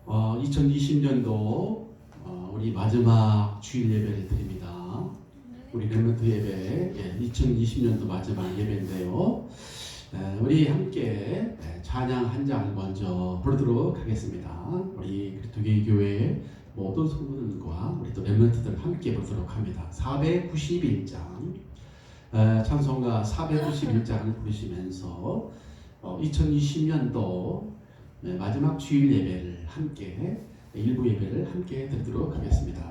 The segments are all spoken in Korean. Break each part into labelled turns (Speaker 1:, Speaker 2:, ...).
Speaker 1: 2020년도 우리 마지막 주일 예배를 드립니다. 우리 렘넌트 예배, 2020년도 마지막 예배인데요. 우리 함께 찬양 한 장을 먼저 부르도록 하겠습니다. 우리 그리스도교회 교회 모든 성도들과 우리 또 렘넌트들 함께 부르도록 합니다. 491장 찬송가 491장을 부르시면서 2020년도 마지막 주일 예배를 함께 일부 예배를 함께 드리도록 하겠습니다.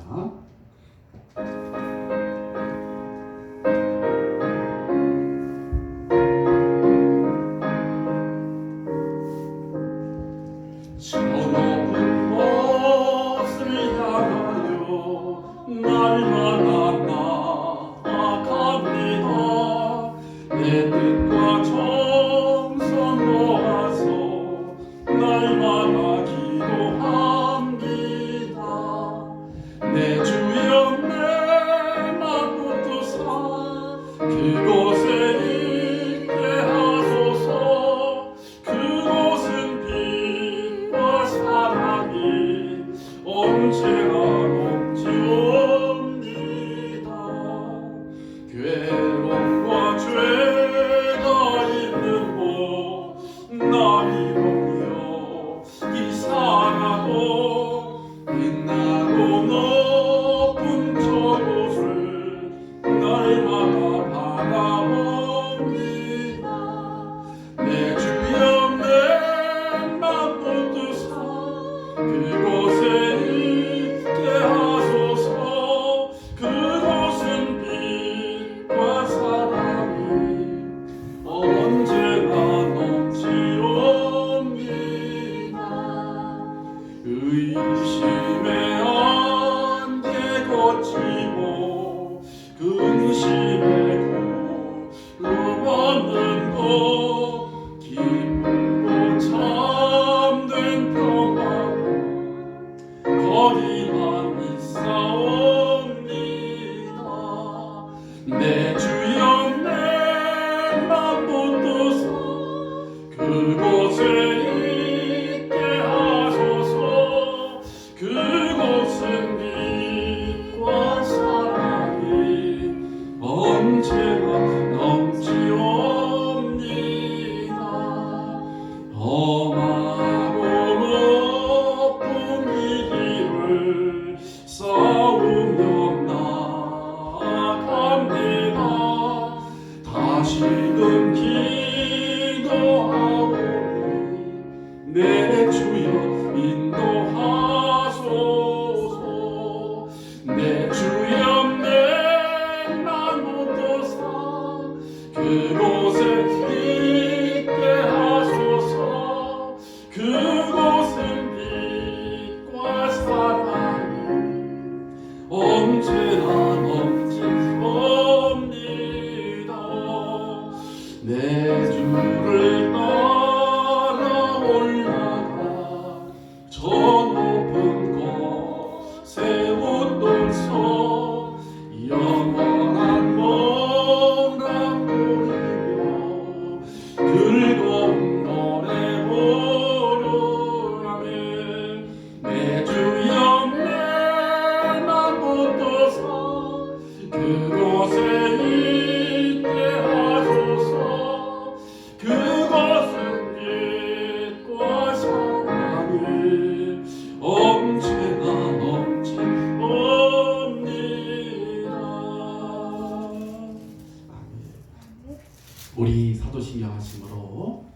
Speaker 1: 우리 사도신경 하심으로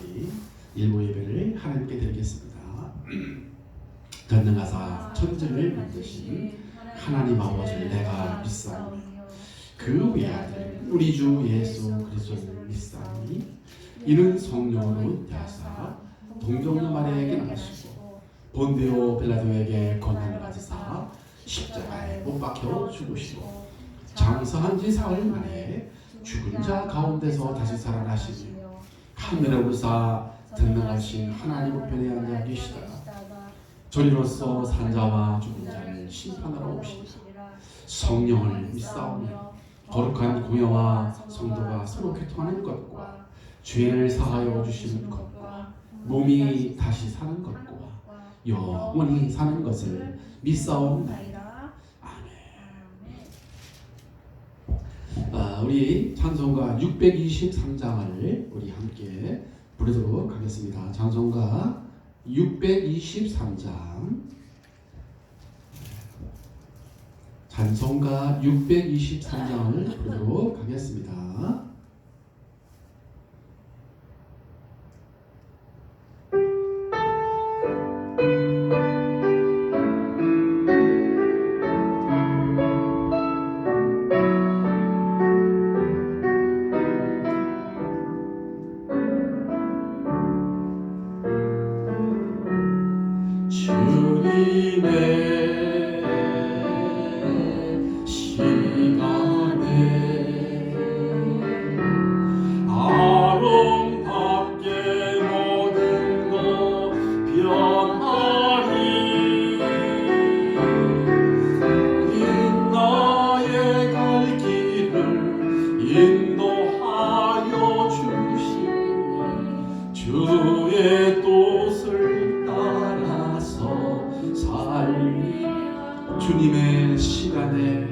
Speaker 1: 우리 일부 예배를 하나님께 드리겠습니다. 전능하사 천지를 만드신 하나님 아버지를 내가 믿사오니 그 외아들 우리 주 예수 그리스도를 믿사오니 이는 성령으로 인하사 동정녀 마리아에게 나시고 본디오 빌라도에게 권한을 가지사 십자가에 못 박혀 죽으시고 장사한 지 사흘 만에 죽은 자 가운데서 다시 살아나시며 하늘에 오르사 전능하신 하나님 우편에 앉아 계시다가 저리로서 산자와 죽은 자를 심판하러 오시리라. 성령을 믿사오며 거룩한 공회와 성도가 서로 교통하는 것과 죄를 사하여 주시는 것과 몸이 다시 사는 것과 영원히 사는 것을 믿사옵나이다. 아멘. 우리 찬송가 623장을 우리 함께 부르도록 하겠습니다. 찬송가 623장, 찬송가 623장을 부르도록 하겠습니다.
Speaker 2: 인도하여 주시니 주의 뜻을 따라서 살리.
Speaker 1: 주님의 시간에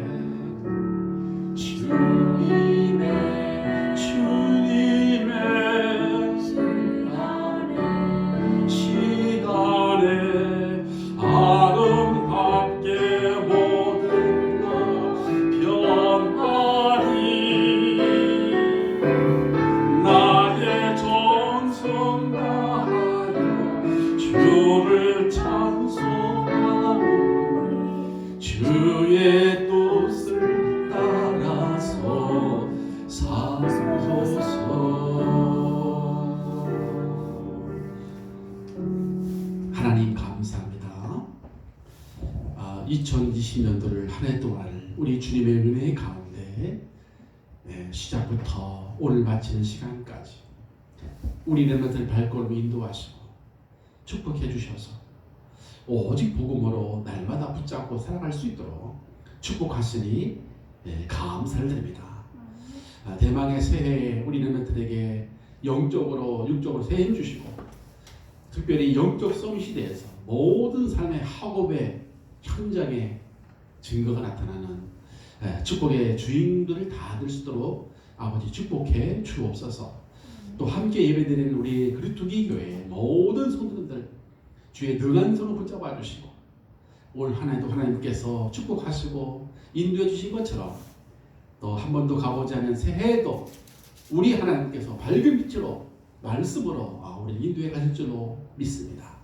Speaker 2: 시간에 아름답게 모든 것 변하리. 나의 정성 다하여 주를 찬송하오니 주의 뜻을 따라서 사소서.
Speaker 1: 하나님 감사합니다. 2020년도를 한 해 동안 우리 주님의 은혜 가운데 시작부터 오늘 마치는 시간까지 우리 렘넌트를 발걸음 인도하시고 축복해 주셔서 오직 복음으로 날마다 붙잡고 살아갈 수 있도록 축복하시니 감사를 드립니다. 대망의 새해에 우리 렘넌트에게 영적으로 육적으로 새 힘 주시고 특별히 영적 서밋 시대에서 모든 삶의 학업의 현장에 증거가 나타나는 축복의 주인들을 다 될 수 있도록 아버지 축복해 주옵소서. 또 함께 예배드리는 우리 그리투기 교회 모든 성도들 주의 능한 손을 붙잡아 주시고 올 한 해도 하나님께서 축복하시고 인도해 주신 것처럼 또 한 번도 가보지 않은 새해에도 우리 하나님께서 밝은 빛으로 말씀으로 우리 인도해 가실 줄로 믿습니다.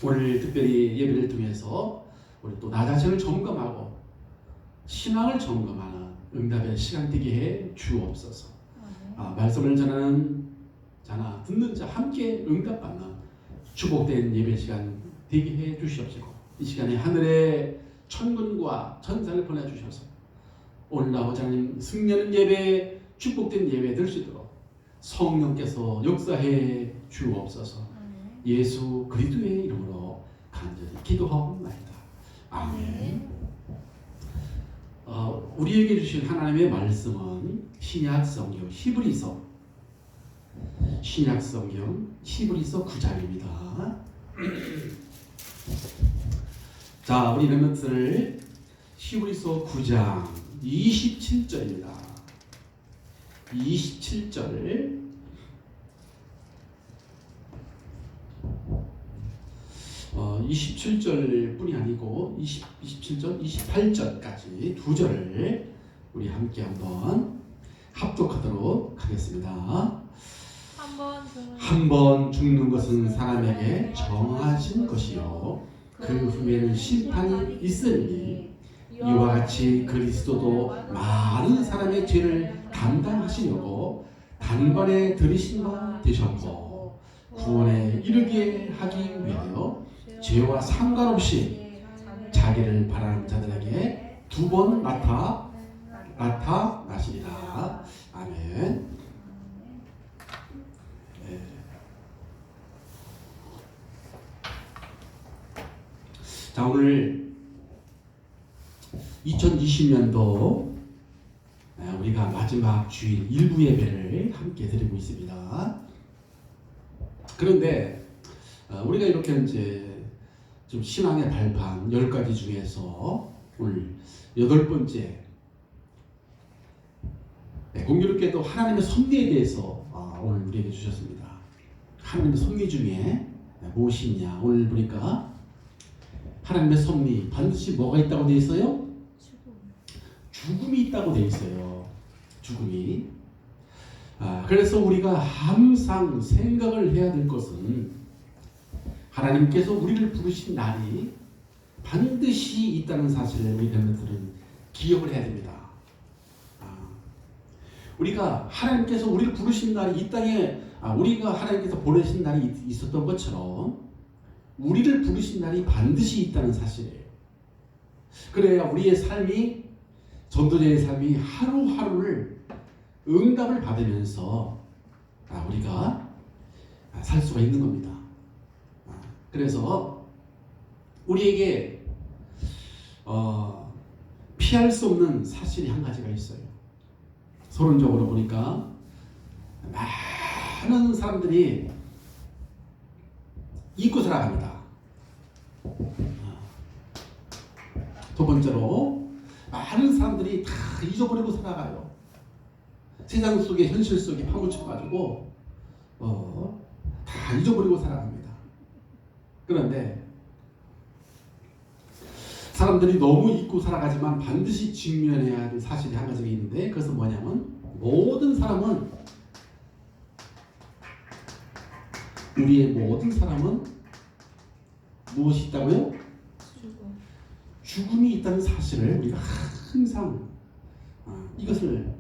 Speaker 1: 오늘 특별히 예배를 통해서 우리 또 나 자신을 점검하고 신앙을 점검하는 응답의 시간 되게 해 주옵소서. 말씀을 전하는 자나 듣는 자 함께 응답받는 축복된 예배 시간 되게 해 주시옵시고 이 시간에 하늘의 천군과 천사를 보내주셔서 오늘 아버지 하나님 승리하는 예배, 축복된 예배 될 수 있도록 성령께서 역사해 주옵소서. 예수 그리스도의 이름으로 간절히 기도하옵나이다. 아멘. 우리에게 주신 하나님의 말씀은 신약 성경 히브리서 9장입니다. 자, 우리 렘넌트를 히브리서 9장 27절입니다. 27절 27절 뿐이 아니고 27절, 28절까지 두 절을 우리 함께 한번 합독하도록 하겠습니다. 한 번 죽는 것은 사람에게 정하신 것이요 그 후에는 심판이 있으니 이와 같이 그리스도도 많은 사람의 죄를 감당하시려고 단번에 들이신 바 되셨고 구원에 이르게 하기 위하여 죄와 상관없이 자기를 바라는 자들에게 두 번 나타나시리라. 아멘. 자, 오늘 2020년도 우리가 마지막 주일 일부 예배를 함께 드리고 있습니다. 그런데 우리가 이렇게 이제 좀 신앙의 발판 10가지 중에서 오늘 8번째 공교롭게도 하나님의 섭리에 대해서 오늘 우리에게 주셨습니다. 하나님의 섭리 중에 무엇이 있냐? 오늘 보니까 하나님의 섭리 반드시 뭐가 있다고 되어 있어요? 죽음이 있다고 되어 있어요. 죽음이. 그래서 우리가 항상 생각을 해야 될 것은 하나님께서 우리를 부르신 날이 반드시 있다는 사실을 우리 렘넌트들은 기억을 해야 됩니다. 우리가 하나님께서 우리를 부르신 날이 이 땅에 우리가 하나님께서 보내신 날이 있었던 것처럼 우리를 부르신 날이 반드시 있다는 사실이에요. 그래야 우리의 삶이 전도자의 삶이 하루하루를 응답을 받으면서 우리가 살 수가 있는 겁니다. 그래서 우리에게 피할 수 없는 사실이 한 가지가 있어요. 서론적으로 보니까 많은 사람들이 잊고 살아갑니다. 두 번째로 많은 사람들이 다 잊어버리고 살아가요. 세상 속에 현실 속에 파묻혀가지고 다 잊어버리고 살아갑니다. 그런데 사람들이 너무 잊고 살아가지만 반드시 직면해야 할 사실이 한 가지가 있는데 그것은 뭐냐면 모든 사람은 우리의 모든 사람은 무엇이 있다고요? 죽음이 있다는 사실을 우리가 항상 이것을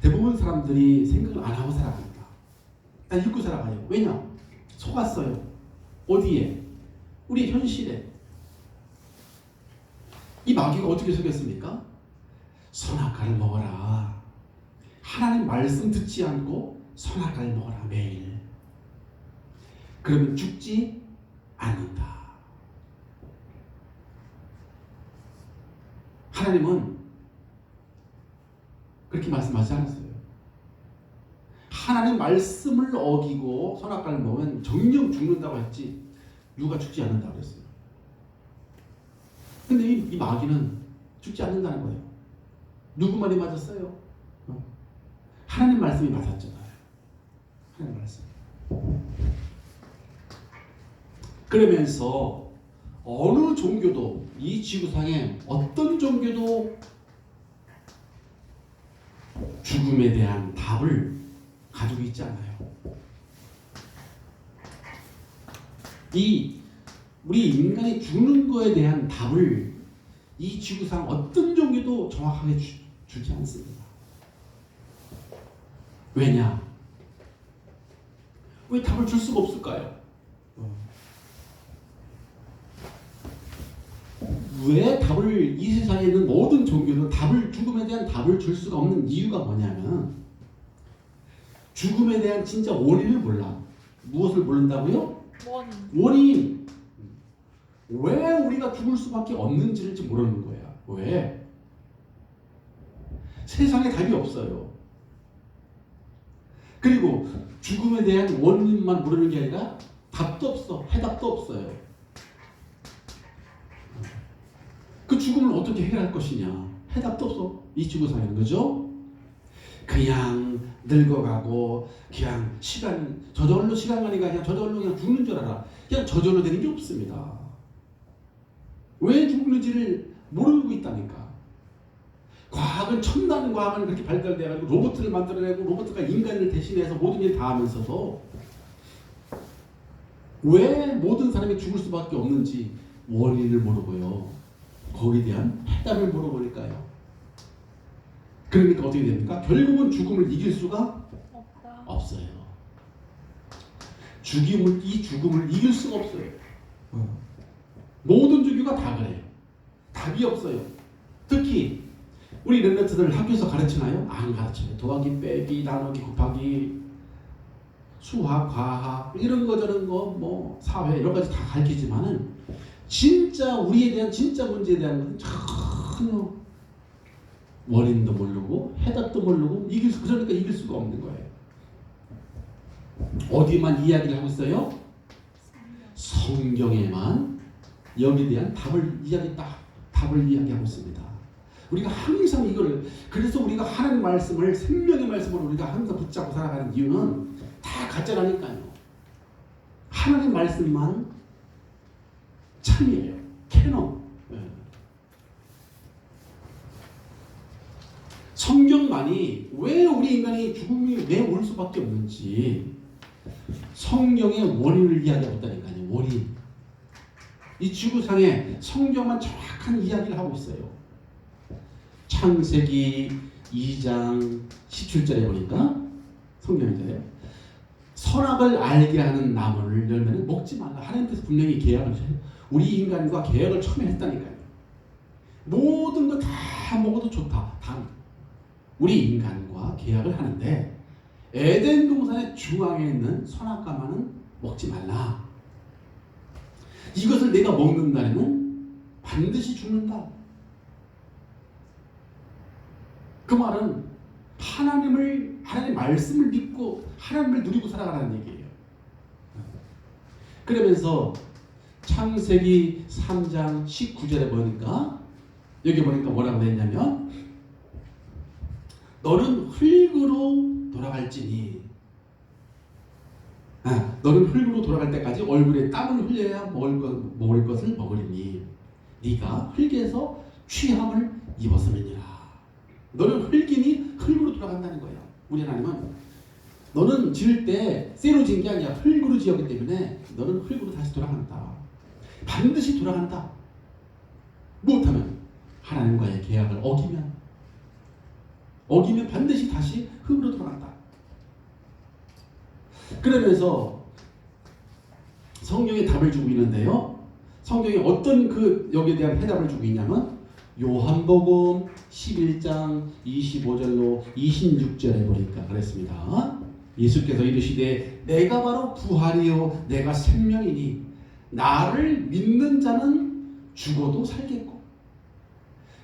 Speaker 1: 대부분 사람들이 생각을 안 하고 살아갑니다. 다 잊고 살아가요. 왜냐? 속았어요. 어디에? 우리 현실에. 이 마귀가 어떻게 속였습니까? 선악과를 먹어라. 하나님 말씀 듣지 않고 선악과를 먹어라 매일. 그러면 죽지 않는다. 하나님은 그렇게 말씀하지 않았어요. 하나님 말씀을 어기고 선악과를 먹으면 정녕 죽는다고 했지 누가 죽지 않는다고 그랬어요. 근데 이 마귀는 죽지 않는다는 거예요. 누구 말이 맞았어요? 하나님 말씀이 맞았잖아요. 하나님 말씀. 그러면서 어느 종교도 이 지구상에 어떤 종교도 죽음에 대한 답을 가지고 있지 않아요. 우리 인간이 죽는 거에 대한 답을 이 지구상 어떤 종교도 정확하게 주지 않습니다. 왜냐? 왜 답을 줄 수가 없을까요? 왜 답을 이 세상에 있는 모든 종교는 죽음에 대한 답을 줄 수가 없는 이유가 뭐냐면 죽음에 대한 진짜 원인을 몰라. 무엇을 모른다고요? 원인. 왜 우리가 죽을 수밖에 없는지를 지금 모르는 거야. 왜? 세상에 답이 없어요. 그리고 죽음에 대한 원인만 모르는 게 아니라 답도 없어. 해답도 없어요. 그 죽음을 어떻게 해결할 것이냐. 해답도 없어. 이 지구상에는. 그죠? 그냥 늙어가고 그냥 저절로 시간 가니까 그냥 저절로 그냥 죽는 줄 알아. 그냥 저절로 되는 게 없습니다. 왜 죽는지를 모르고 있다니까. 과학은 첨단 과학은 그렇게 발달돼가지고 로봇을 만들어내고 로봇가 인간을 대신해서 모든 일을 다 하면서도 왜 모든 사람이 죽을 수밖에 없는지 원인을 모르고요. 거기에 대한 해답을 물어보니까요. 그러니까 어떻게 됩니까? 결국은 죽음을 이길 수가 없어요. 이 죽음을 이길 수가 없어요. 모든 종교가 다 그래요. 답이 없어요. 특히 우리 렘넌트들 학교에서 가르치나요? 안 가르쳐요. 더하기, 빼기, 나누기, 곱하기, 수학, 과학 이런 거 저런 거 뭐 사회 이런 가지 다 가르치지만은 진짜 우리에 대한 진짜 문제에 대한 것은 전혀 원인도 모르고 해답도 모르고 그러니까 이길 수가 없는 거예요. 어디만 이야기를 하고 있어요? 성경에만 여기에 대한 답을 이야기하고 있습니다. 우리가 항상 이걸, 그래서 우리가 하나님 말씀을, 생명의 말씀을 우리가 항상 붙잡고 살아가는 이유는 다 가짜라니까요. 하나님 말씀만 참이에요. 캐논. 성경만이 왜 우리 인간이 죽음이 왜 올 수밖에 없는지 성경의 원인을 이야기하고 있다니까요. 원인. 이 지구상에 성경만 정확한 이야기를 하고 있어요. 창세기 2장 17절에 보니까 성경이잖아요. 선악을 알게 하는 나무를 열매는 먹지 말라. 하나님께서 분명히 계약을 하셔요. 우리 인간과 계약을 처음에 했다니까요. 모든 거 다 먹어도 좋다. 다 우리 인간과 계약을 하는데 에덴 동산의 중앙에 있는 선악과만은 먹지 말라. 이것을 내가 먹는 날에는 반드시 죽는다. 그 말은 하나님 말씀을 믿고 하나님을 누리고 살아가라는 얘기예요. 그러면서 창세기 3장 19절에 보니까 여기 보니까 뭐라고 했냐면 너는 흙으로 돌아갈지니 너는 흙으로 돌아갈 때까지 얼굴에 땀을 흘려야 먹을 것을 먹으리니 네가 흙에서 취함을 입었음이니라. 너는 흙이니 흙으로 돌아간다는 거예요. 우리 하나님은 너는 지을 때 쇠로 지은 게 아니야. 흙으로 지었기 때문에 너는 흙으로 다시 돌아간다. 반드시 돌아간다. 못하면 하나님과의 계약을 어기면 반드시 다시 흙으로 돌아간다. 그러면서 성경에 답을 주고 있는데요. 성경이 어떤 여기에 대한 해답을 주고 있냐면 요한복음 11장 25절로 26절에 보니까 그랬습니다. 예수께서 이르시되 내가 바로 부활이요 내가 생명이니 나를 믿는 자는 죽어도 살겠고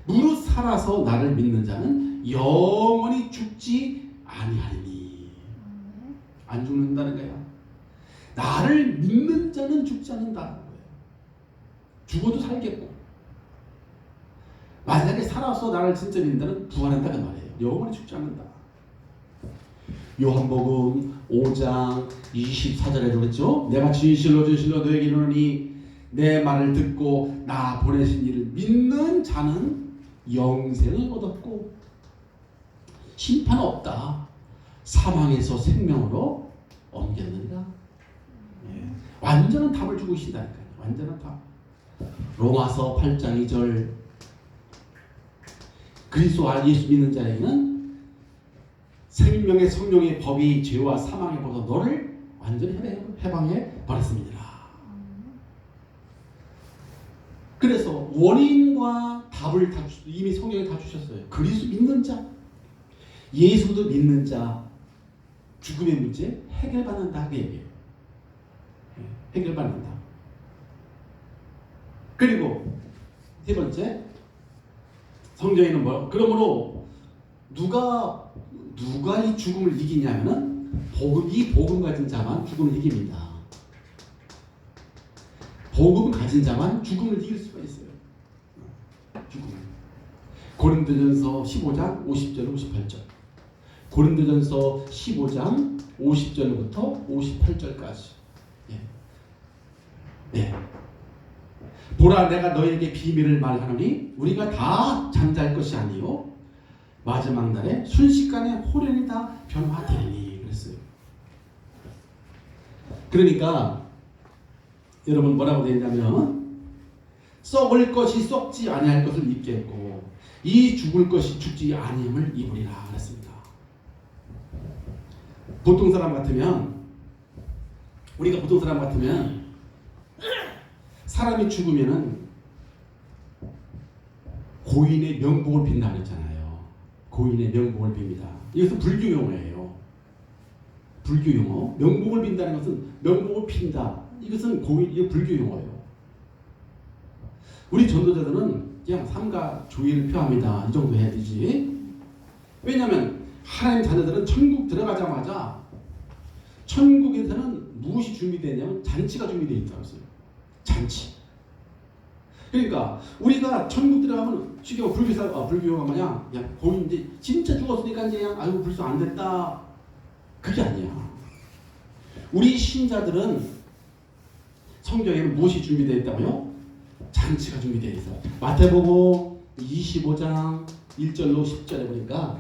Speaker 1: 무릇 살아서 나를 믿는 자는 영원히 죽지 아니하리니. 안 죽는다는 거야. 나를 믿는 자는 죽지 않는다는 거예요. 죽어도 살겠고 만약에 살아서 나를 진짜 믿는다는 부활한다는 말이에요. 영원히 죽지 않는다. 요한복음 5장 24절에 그랬죠. 내가 진실로 너에게 이르노니 내 말을 듣고 나 보내신 이를 믿는 자는 영생을 얻었고 심판 없다. 사망에서 생명으로 옮겼느니라. 완전한 답을 주고 계신다니까요. 완전한 답. 로마서 8장 2절 그리스도 안 예수 믿는 자에게는 생명의 성령의 법이 죄와 사망의 법에서 너를 완전히 해방해 버렸습니다. 그래서 원인과 답을 다 이미 성경에 다 주셨어요. 그리스도 믿는 자, 예수도 믿는 자 죽음의 문제 해결받는다 그 얘기예요. 해결받는다. 그리고 세 번째 성경에는 뭐요? 그러므로 누가 이 죽음을 이기냐면은 복음 가진 자만 죽음을 이깁니다. 복음 가진 자만 죽음을 이길 수가 있어요. 죽음을. 고린도전서 15장 50절 58절. 고린도전서 15장 50절부터 58절까지. 예. 보라 내가 너에게 비밀을 말하노니 우리가 다 잠잘 것이 아니요 마지막 날에 순식간에 호련히 다 변화되리니 그랬어요. 그러니까 여러분 뭐라고 되어 있냐면 썩을 것이 썩지 아니할 것을 입겠고 이 죽을 것이 죽지 아니함을 입으리라 그랬습니다. 보통 사람 같으면 우리가 보통 사람 같으면 사람이 죽으면은 고인의 명복을 빈다 그랬잖아요. 고인의 명복을 빕니다. 이것은 불교 용어예요. 불교 용어. 명복을 빈다는 것은 명복을 핀다. 이것은 이게 불교 용어예요. 우리 전도자들은 그냥 삼가 조의를 표합니다. 이 정도 해야 되지. 왜냐하면 하나님 자녀들은 천국 들어가자마자 천국에서는 무엇이 준비되냐면 잔치가 준비되어 있다고 했어요. 잔치. 그러니까 우리가 천국 들어가면 쉽게 불교가 뭐냐? 그냥 거기 이제 진짜 죽었으니까 이제 그냥 아이고 불쌍 안 됐다. 그게 아니야. 우리 신자들은 성경에는 무엇이 준비되어 있다고요? 잔치가 준비되어 있어요. 마태복음 25장 1절로 10절에 보니까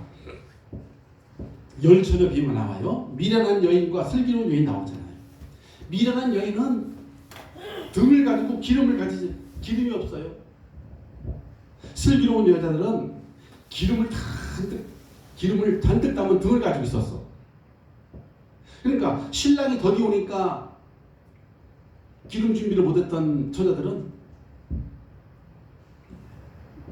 Speaker 1: 열처녀 비유가 나와요. 미련한 여인과 슬기로운 여인 나오잖아요. 미련한 여인은 등을 가지고 기름을 가지지 기름이 없어요. 슬기로운 여자들은 기름을 잔뜩 담은 등을 가지고 있었어. 그러니까 신랑이 더디 오니까 기름 준비를 못했던 처자들은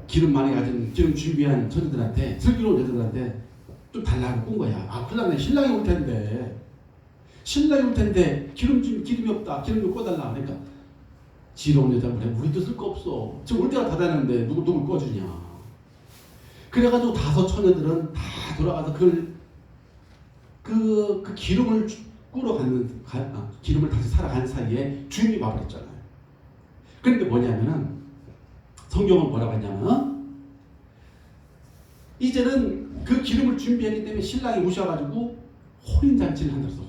Speaker 1: 기름 많이 가진 기름 준비한 처자들한테 슬기로운 여자들한테 좀 달라고 꾼 거야. 아, 큰일 났네. 신랑이 올 텐데 기름이 없다. 기름 좀 꺼달라. 그러니까 지혜로운 여자분 해. 우리도 쓸 거 없어. 지금 올 때가 다 되는데 누굴 꺼주냐. 그래가지고 다섯 처녀들은 다 돌아가서 그 기름을 꾸러 기름을 다시 사러 간 사이에 주인이 와버렸잖아요. 그런데 뭐냐면은 성경은 뭐라고 했냐면 이제는 그 기름을 준비했기 때문에 신랑이 오셔가지고 혼인잔치를 한다고 했어.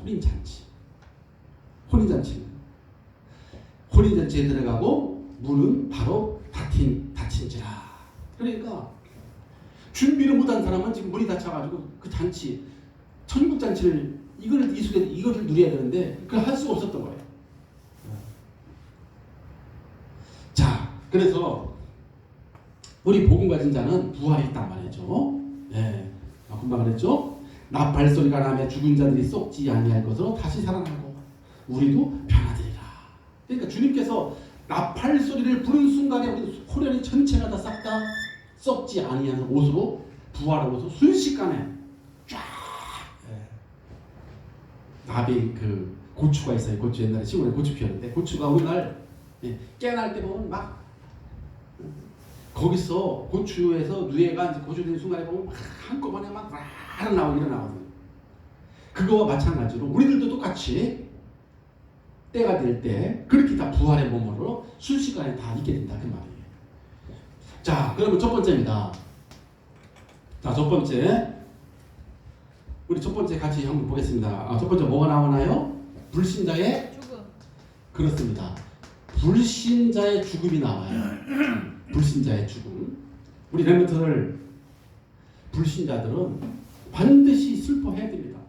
Speaker 1: 혼인잔치에 들어가고 문은 바로 닫힌지라. 그러니까 준비를 못한 사람은 지금 문이 닫혀가지고 그 잔치, 천국 잔치를 이거를 누려야 되는데 그걸 할 수가 없었던 거예요. 자, 그래서 우리 복음 가진 자는 부활이 있단 말이죠. 네, 금방 그랬죠. 나팔 소리가 나며 죽은 자들이 썩지 아니할 것으로 다시 살아나고 우리도 변화되리라. 그러니까 주님께서 나팔 소리를 부른 순간에 우리 호련이 전체가 다 싹 다 썩지 아니하는 옷으로 부활하고서 순식간에 쫙. 나비 그 고추가 있어요. 고추 옛날에 시골에 고추 피웠는데 고추가 오늘날 깨날 때 보면 막 거기서 고추에서 누에가 이제 고추되는 순간에 보면 막 한꺼번에 막 일어나거든요. 그거와 마찬가지로 우리들도 똑같이 때가 될 때 그렇게 다 부활의 몸으로 순식간에 다 있게 된다 그 말이에요. 자, 그러면 첫 번째입니다. 자, 첫 번째 우리 첫 번째 같이 한번 보겠습니다. 첫 번째 뭐가 나오나요? 불신자의 죽음. 그렇습니다. 불신자의 죽음이 나와요. 불신자의 죽음. 우리 렘넌트들 불신자들은 반드시 슬퍼해야 됩니다.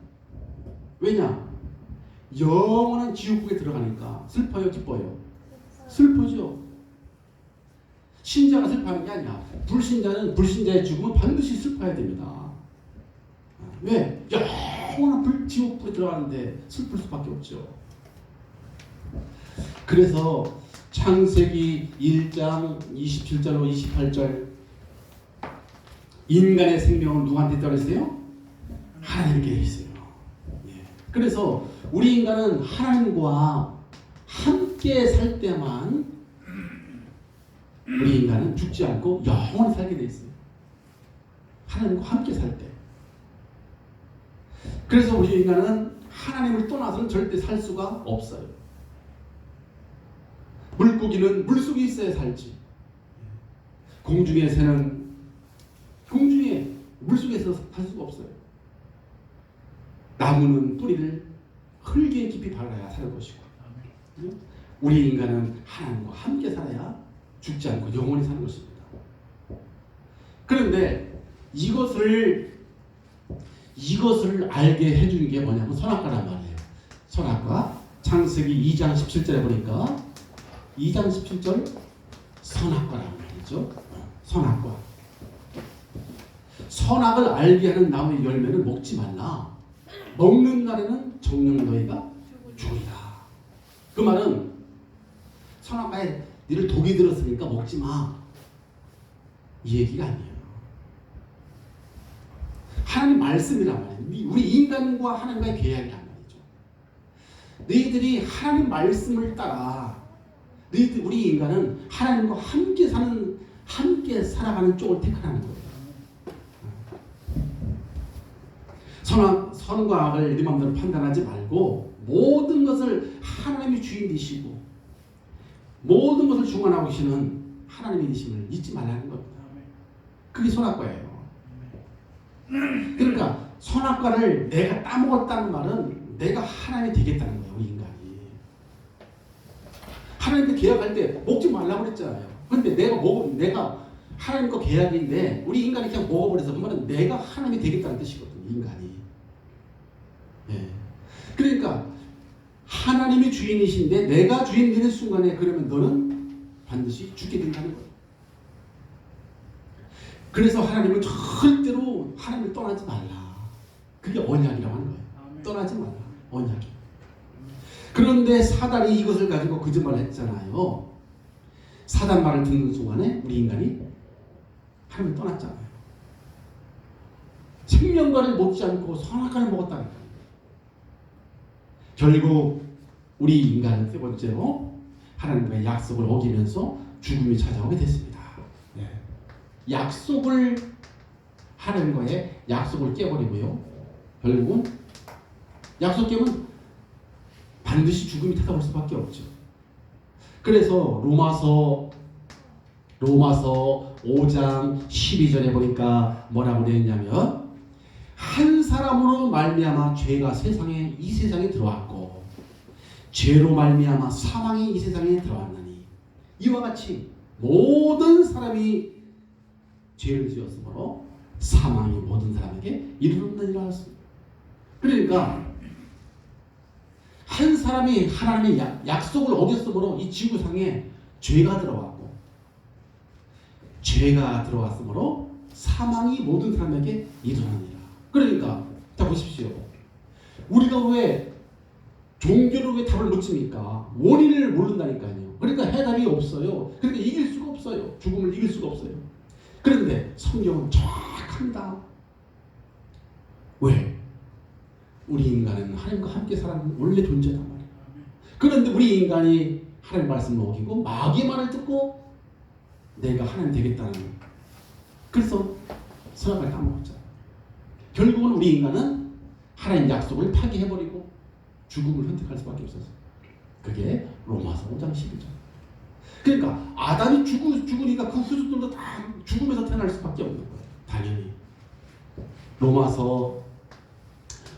Speaker 1: 왜냐? 영원한 지옥국에 들어가니까 슬퍼요, 기뻐요? 슬퍼죠. 신자가 슬퍼하는 게 아니야. 불신자의 죽음은 반드시 슬퍼해야 됩니다. 왜? 영원한 지옥불에 들어가는데 슬플 수밖에 없죠. 그래서 창세기 1장 27절로 28절 인간의 생명은 누구한테 떨어졌어요? 하나님께 있어요. 그래서 우리 인간은 하나님과 함께 살 때만 우리 인간은 죽지 않고 영원히 살게 돼 있어요. 하나님과 함께 살 때. 그래서 우리 인간은 하나님을 떠나서는 절대 살 수가 없어요. 물고기는 물속에 있어야 살지. 공중의 새는 물속에서 살 수가 없어요. 나무는 뿌리를 흙에 깊이 박아야 살 것이고 우리 인간은 하나님과 함께 살아야 죽지 않고 영원히 사는 것입니다. 그런데 이것을 알게 해주는 게 뭐냐면 선악과란 말이에요. 선악과. 창세기 2장 17절에 보니까 2장 17절 선악과란 말이죠. 선악과. 선악을 알게 하는 나무의 열매를 먹지 말라. 먹는 날에는 정녕 너희가 죽으리라. 그 말은 선악과에 너를 독이 들었으니까 먹지 마. 이 얘기가 아니에요. 하나님 말씀이란 말이에요. 우리 인간과 하나님과의 계약이란 말이죠. 너희들이 하나님 말씀을 따라 우리 인간은 하나님과 함께 살아가는 쪽을 택하는 거예요. 선과 악을 네 마음대로 판단하지 말고 모든 것을 하나님이 주인 되시고 모든 것을 주관하고 계시는 하나님의 되심을 잊지 말라는 겁니다. 그게 선악과예요. 그러니까 선악과를 내가 따먹었다는 말은 내가 하나님이 되겠다는 거예요. 우리 인간이. 하나님과 계약할 때 먹지 말라고 그랬잖아요. 근데 내가 하나님과 계약인데 우리 인간이 그냥 먹어버려서 그 말은 내가 하나님이 되겠다는 뜻이거든요. 인간이. 예. 그러니까 하나님이 주인이신데 내가 주인 되는 순간에 그러면 너는 반드시 죽게 된다는 거예요. 그래서 하나님은 절대로 하나님을 떠나지 말라. 그게 언약이라고 하는 거예요. 떠나지 말라. 언약이. 그런데 사단이 이것을 가지고 거짓말을 했잖아요. 사단 말을 듣는 순간에 우리 인간이 하나님을 떠났잖아요. 생명과를 먹지 않고 선악과를 먹었다니까. 결국 우리 인간은 세 번째로 하나님과의 약속을 어기면서 죽음이 찾아오게 됐습니다. 네. 약속을 하나님과의 약속을 깨버리고요. 결국은 약속 깨면 반드시 죽음이 찾아올 수밖에 없죠. 그래서 로마서 5장 12절에 보니까 뭐라고 되어 있냐면 한 사람으로 말미암아 죄가 이 세상에 들어왔고 죄로 말미암아 사망이 이 세상에 들어왔나니 이와 같이 모든 사람이 죄를 지었으므로 사망이 모든 사람에게 이르렀느니라 하였습니다. 그러니까 한 사람이 하나님의 약속을 어겼으므로 이 지구상에 죄가 들어왔고 죄가 들어왔으므로 사망이 모든 사람에게 이르렀느니라. 그러니까 자 보십시오. 우리가 왜 종교를 왜 답을 못 칩니까? 원인을 모른다니까요. 그러니까 해답이 없어요. 그러니까 이길 수가 없어요. 죽음을 이길 수가 없어요. 그런데 성경은 정확합니다. 왜? 우리 인간은 하나님과 함께 살아가는 원래 존재단 말이에요. 그런데 우리 인간이 하나님 말씀을 어기고 마귀의 말을 듣고 내가 하나님 되겠다는 거예요. 그래서 선악과를 까먹었잖아요. 결국은 우리 인간은 하나님 약속을 파기해버리고 죽음을 선택할 수밖에 없었어요. 그게 로마서 5장 12절. 그러니까 아담이 죽으니까 그 후손들도 다 죽음에서 태어날 수밖에 없는 거예요. 당연히. 로마서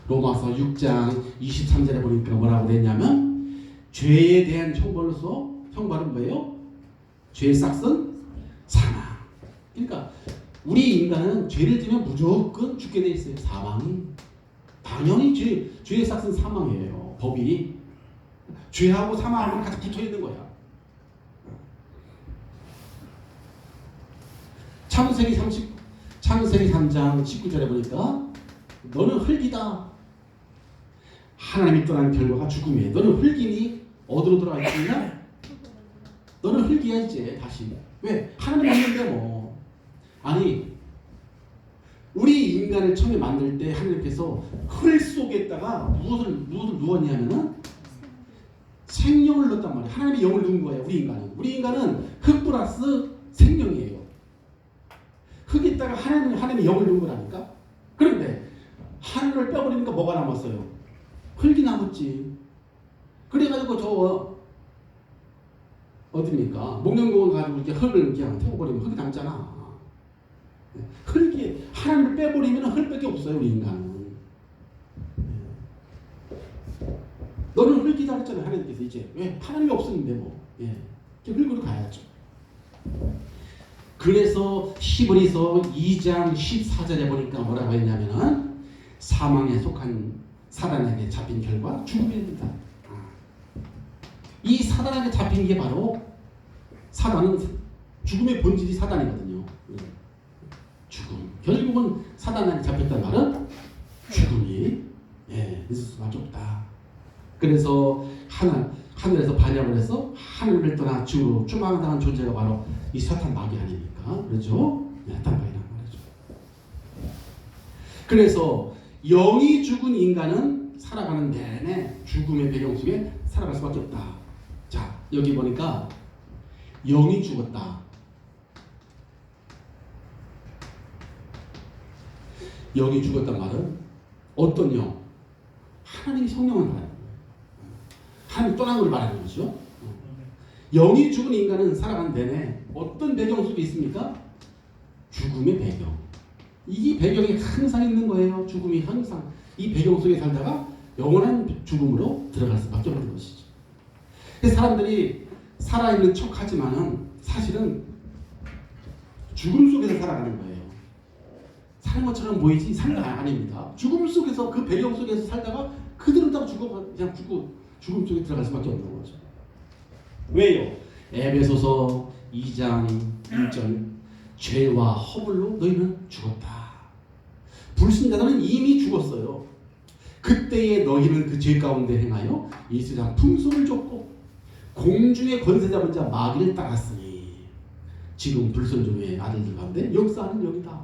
Speaker 1: 6장 23절에 보니까 뭐라고 됐냐면 죄에 대한 형벌은 뭐예요? 죄의 싹은 사망. 그러니까 우리 인간은 죄를 지면 무조건 죽게 돼 있어요. 사망이. 당연히 죄의 싹은 사망이에요. 법이. 죄하고 사망하고 같이 붙어 있는 거야. 창세기 3장 19절에 보니까 너는 흙이다. 하나님이 떠난 결과가 죽음이에요. 너는 흙이니 어디로 돌아가 있느냐? 너는 흙이야 이제 다시. 왜? 하나님 없는데 뭐. 아니 우리 인간을 처음에 만들 때 하나님께서 흙 속에다가 무엇을 누웠냐면은 생명을 넣었단 말이에요. 하나님이 영을 넣은 거예요. 우리 인간은 흙 플러스 생명이에요. 흙에다가 하나님이 영을 넣은 거라니까. 그런데 하늘을 빼버리니까 뭐가 남았어요? 흙이 남았지. 그래가지고 저 어딥니까? 목련공원 가지고 이렇게 흙을 그냥 태워버리면 흙이 남잖아. 흙이 하나님을 빼버리면 흙밖에 없어요. 우리 인간은. 너는 흙이다 그랬잖아요. 하나님께서 이제 왜? 하나님이 없었는데 뭐. 흙으로 가야죠. 그래서 히브리서 2장 14절에 보니까 뭐라고 했냐면은 사망에 속한 사단에게 잡힌 결과 죽음입니다. 이 사단에게 잡힌 게 바로 사단은 죽음의 본질이 사단이거든요. 죽음. 결국은 사단에게 잡혔단 말은 죽음이 있을 수밖에 없다. 그래서 하늘에서 반역을 해서 하늘을 떠나 지구로 추방당한 존재가 바로 이 사탄 마귀 아닙니까? 그렇죠? 사탄 마귀란 말이죠. 그래서 영이 죽은 인간은 살아가는 내내 죽음의 배경 속에 살아갈 수밖에 없다. 자, 여기 보니까 영이 죽었다. 영이 죽었단 말은 어떤 영? 하나님이 성령을 말하는 거예요. 하나님 떠난 걸 말하는 거죠. 영이 죽은 인간은 살아가는 내내 어떤 배경 속에 있습니까? 죽음의 배경. 이 배경이 항상 있는 거예요. 죽음이 항상 이 배경 속에 살다가 영원한 죽음으로 들어갈 수밖에 없는 것이죠. 사람들이 살아있는 척하지만은 사실은 죽음 속에서 살아가는 거예요. 사는 것처럼 보이지 사는 거 아닙니다. 죽음 속에서 그 배경 속에서 살다가 그대로 다 그냥 죽음 속에 들어갈 수밖에 없는 거죠. 왜요? 에베소서 2장 1절 죄와 허물로 너희는 죽었다. 불신자들은 이미 죽었어요. 그때에 너희는 그 죄 가운데 행하여 이 세상 풍속을 줬고 공중의 권세 잡은 자 마귀를 따랐으니 지금 불순종의 아들들 가운데 역사하는 영이다.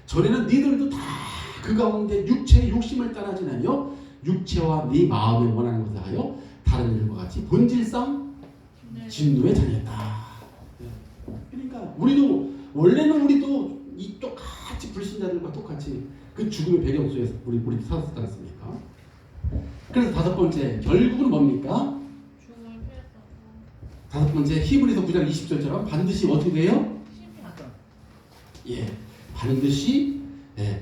Speaker 1: 전에는 너희들도 다 그 가운데 육체의 욕심을 따라지나며 육체와 네 마음에 원하는 것을 하여 다른 일과 같이 본질상 진노의 자녀였다. 그러니까 원래는 우리도 이 똑같이 불신자들과 똑같이 그 죽음의 배경 속에서 우리 살았지 않습니까? 그래서 다섯 번째 결국은 뭡니까? 다섯 번째 히브리서 9장 20절처럼 반드시 어떻게 돼요? 예, 반드시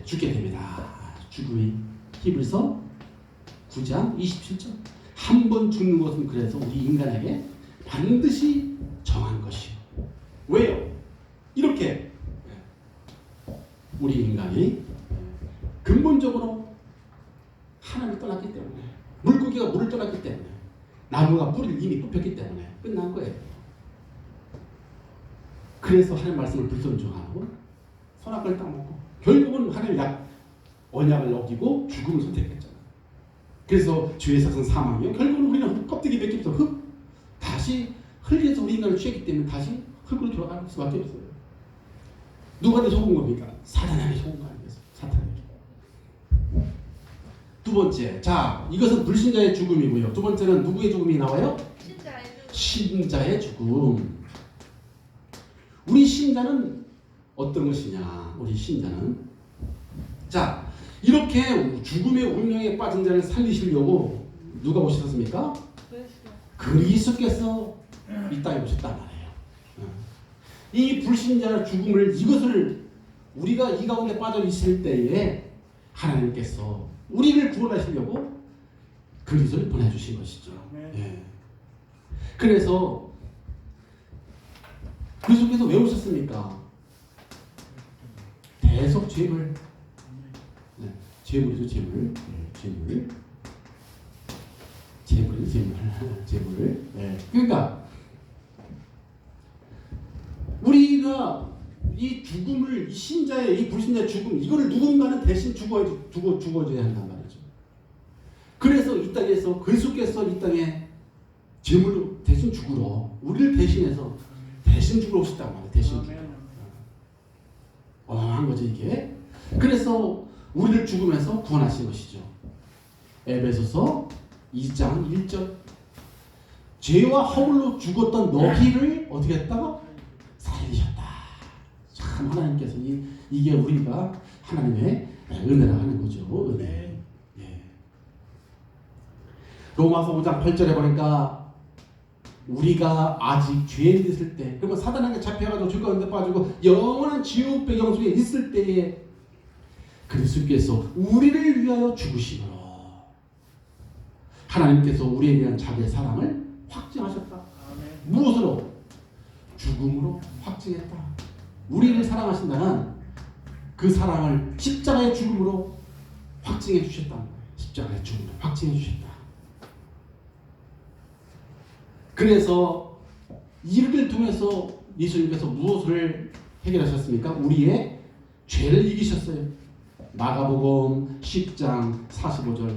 Speaker 1: 죽게 됩니다. 죽음이 히브리서 9장 27절. 한 번 죽는 것은 그래서 우리 인간에게 반드시 정한 것이요. 왜요? 이렇게 우리 인간이 근본적으로 하나님을 떠났기 때문에, 물고기가 물을 떠났기 때문에, 나무가 뿌리를 이미 뽑혔기 때문에 끝난 거예요. 그래서 하나님 말씀을 불순종하고 선악과를 따먹고 결국은 하나님 언약을 어기고 죽음을 선택했잖아요. 그래서 죄의 삭은 사망이요. 결국은 우리는 껍데기 벗겨서 다시 흙에서 우리 인간을 취했기 때문에 다시 흙으로 돌아갈 수밖에 없어요. 누구한테 속은 겁니까? 사단에게 속은 거 아니겠어요? 사탄에게. 두 번째, 자, 이것은 불신자의 죽음이고요. 두 번째는 누구의 죽음이 나와요? 신자의 죽음. 우리 신자는 어떤 것이냐? 우리 신자는 자, 이렇게 죽음의 운명에 빠진 자를 살리시려고 누가 오셨습니까? 그리스도께서 이 땅에 오셨단 말이에요. 이 불신자 죽음을 이것을 우리가 이 가운데 빠져 있을 때에 하나님께서 우리를 구원하시려고 그리스도를 보내주신 것이죠. 예. 그래서 그리스도께서 왜 오셨습니까? 대속 죄물, 죄물이죠, 죄물, 죄물. 그러니까 우리가 이 죽음을, 이 신자의 이 불신자의 죽음, 이거를 누군가는 대신 죽어줘야 한단 말이죠. 그래서 이 땅에서 그리스도께서 이 땅에 제물로 대신 죽으러 우리를 대신해서 대신 죽으러 오셨단 말이에요. 대신 죽으러. 어마어마한 거죠 이게. 그래서 우리를 죽음에서 구원하신 것이죠. 에베소서 2장 1절 죄와 허물로 죽었던 너희를 어떻게 했다고? 살리셨다. 참 하나님께서 이게 우리가 하나님의 은혜라 하는 거죠. 은혜. 예. 로마서 5장 8절에 보니까 우리가 아직 죄에 있을 때, 그리고 사단에게 잡혀가지고 죄 가운데 빠지고 영원한 지옥 배경 속에 있을 때에 그리스도께서 우리를 위하여 죽으심으로 하나님께서 우리에 대한 자기의 사랑을 확증하셨다. 무엇으로? 죽음으로 확증했다. 우리를 사랑하신다는 그 사랑을 십자가의 죽음으로 확증해 주셨다. 십자가의 죽음으로 확증해 주셨다. 그래서 이를 통해서 예수님께서 무엇을 해결하셨습니까? 우리의 죄를 이기셨어요. 마가복음 10장 45절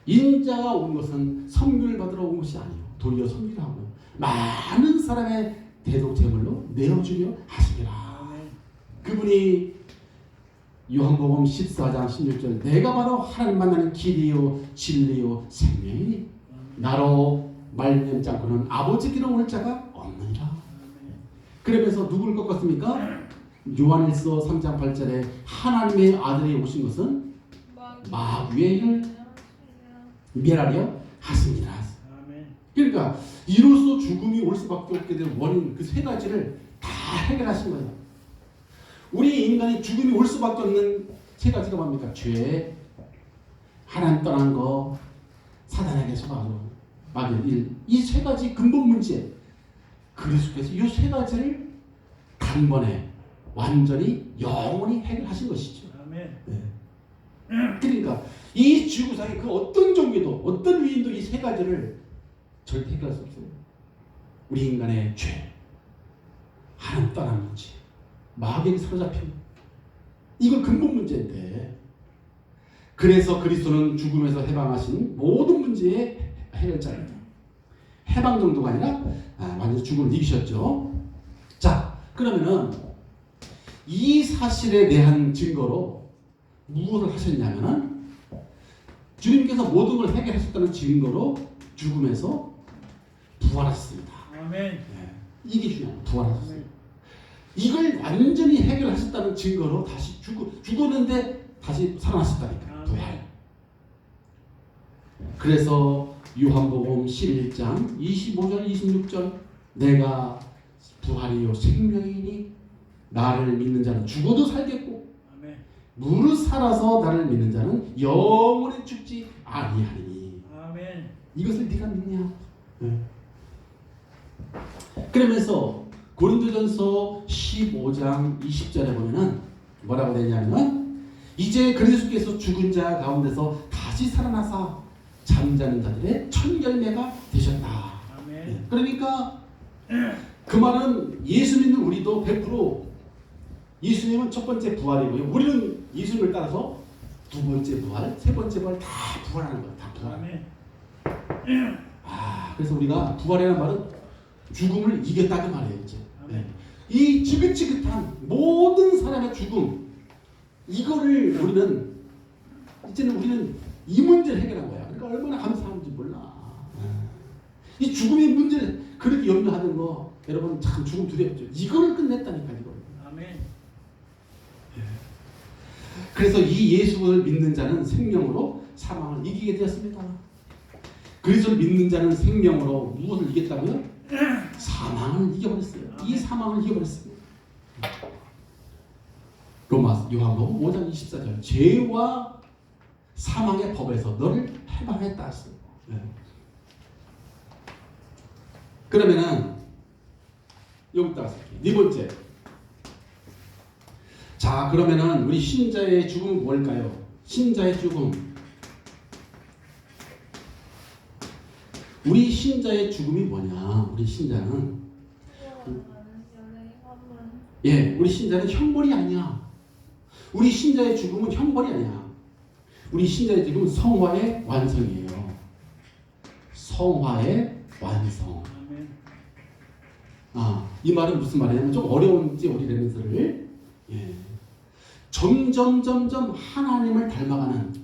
Speaker 1: 인자가 온 것은 선교를 받으러 온 것이 아니요 도리어 선교를 하고 많은 사람의 대속 제물로 내어주려 하시리라. 그분이 요한복음 14장 16절 내가 바로 하나님 만나는 길이요 진리요 생명이니 나로 말미암지 않고는 아버지께로 올 자가 없느니라. 그러면서 누구를 꺾었습니까? 요한일서 3장 8절에 하나님의 아들이 오신 것은 마귀의 일을 멸하려 하십니다. 그러니까 이로써 죽음이 올 수밖에 없게 된 원인 그 세 가지를 다 해결하신 거예요. 우리 인간이 죽음이 올 수밖에 없는 세 가지가 뭡니까? 죄, 하나님 떠난 거, 사단에게 속아서 마귀의 일. 이 세 가지 근본 문제. 그리스도께서 이 세 가지를 단번에 완전히 영원히 해결하신 것이죠.
Speaker 2: 아멘.
Speaker 1: 네. 그러니까 이 지구상에 그 어떤 종교도 어떤 위인도 이 세 가지를 절대 해결할 수 없어요. 우리 인간의 죄, 하나님 떠난 문제, 마귀에게 사로잡힌 이건 근본 문제인데, 그래서 그리스도는 죽음에서 해방하신 모든 문제의 해결자입니다. 해방 정도가 아니라 완전히 죽음을 이기셨죠. 자, 그러면은 이 사실에 대한 증거로 무엇을 하셨냐면은 주님께서 모든 걸 해결하셨다는 증거로 죽음에서 부활하셨습니다.
Speaker 2: 아멘.
Speaker 1: 네, 이게 중요해요. 부활하셨어요. 이걸 완전히 해결하셨다는 증거로 다시 죽었는데 다시 살아나셨다니까요. 부활. 그래서 요한복음 11장 25절 26절 내가 부활이요 생명이니 나를 믿는 자는 죽어도 살겠고
Speaker 2: 아멘.
Speaker 1: 무릇 살아서 나를 믿는 자는 영원히 죽지 아니하리니.
Speaker 2: 아멘.
Speaker 1: 이것을 네가 믿냐? 네. 그러면서 고린도전서 15장 20절에 보면은 뭐라고 되냐면 이제 그리스도께서 죽은 자 가운데서 다시 살아나사 잠자는 자들의 첫 열매가 되셨다.
Speaker 2: 아멘.
Speaker 1: 네. 그러니까 그 말은 예수 믿는 우리도 100% 예수님은 첫 번째 부활이고요. 우리는 예수님을 따라서 두 번째 부활, 세 번째 부활 다 부활하는 거예요. 다 부활.
Speaker 2: 아멘.
Speaker 1: 그래서 우리가 부활이라는 말은 죽음을 이겼다 그 말이에요. 이제. 네. 이 지긋지긋한 모든 사람의 죽음 이거를 우리는 이 문제를 해결한 거야. 그러니까 얼마나 감사한지 몰라. 이 죽음의 문제를 그렇게 염려하는 거 여러분 참 죽음 두렵죠. 이거를 끝냈다니까 이거.
Speaker 2: 아멘.
Speaker 1: 그래서 이 예수를 믿는 자는 생명으로 사망을 이기게 되었습니다. 그리스도를 믿는 자는 생명으로 무엇을 이겼다고요? 사망을 이겨버렸어요. 이 사망을 이겨버렸어요. 요한복음 5장 24절 죄와 사망의 법에서 너를 해방했다 했어요. 네. 그러면은 여기다 쓸게요. 네 번째. 자, 그러면은 우리 신자의 죽음은 뭘까요? 신자의 죽음. 우리 신자의 죽음이 뭐냐? 우리 신자는 우리 신자는 형벌이 아니야. 우리 신자의 죽음은 형벌이 아니야. 우리 신자의 죽음은 성화의 완성이에요. 성화의 완성. 이 말은 무슨 말이냐면 좀 어려운지 우리 레면서를 점점 하나님을 닮아가는,